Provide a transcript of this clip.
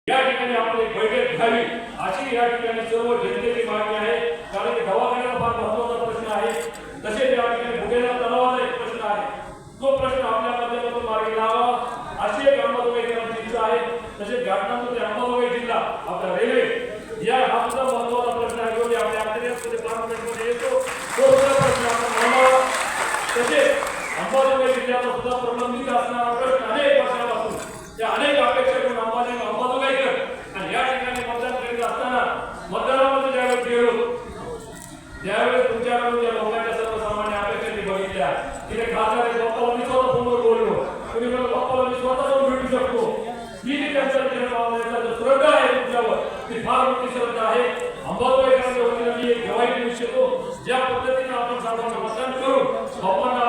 या ठिकाणी आपण एक बैठक घ्यावी अशी या ठिकाणी सर्व जनतेची मागणी आहे। कारण की दवाखान्याला फार महत्त्वाचा प्रश्न आहे, तसेच या ठिकाणी बुडेला तलावाचा एक प्रश्न आहे, तो प्रश्न आपल्या माध्यमातून मार्गी लावावा अशी एक अंमलबजावणी इच्छा आहे। तसेच घटनांमध्ये अंमलबजावणी जिल्हा आपला रेल्वे या हा सुद्धा महत्त्वाचा प्रश्न आहे, जो आपल्या अंतर्गत पार्लमेंटमध्ये येतो तो सुद्धा प्रश्न आपण मांडावा। तसेच अंमलबजावणी जिल्ह्याचा सुद्धा प्रलंबित असणारा प्रश्न अनेक वर्षापासून त्या अनेक अपेक्षा घेऊन अंमलबजावणी करत आणि या ठिकाणी मतदान करीत असताना मतदानामध्ये ज्यावेळेस गेलो त्यावेळेस तुमच्याकडून ज्या लोकांच्या सर्वसामान्य अपेक्षांनी बघितल्या तिथे खासदार बाप्पाला मी स्वतः फोनवर बोललो, कुणी म्हणलं बाप्पाला मी स्वतः जाऊन भेटू शकतो। ही जी त्यांचा जो श्रद्धा आहे तुमच्यावर ती फार मोठी श्रद्धा आहे। अंमलबजावणीच्या वतीने मी एक गवाही देऊ इच्छितो, ज्या पद्धतीने आपण सर्वांना मतदान करून बाप्पांना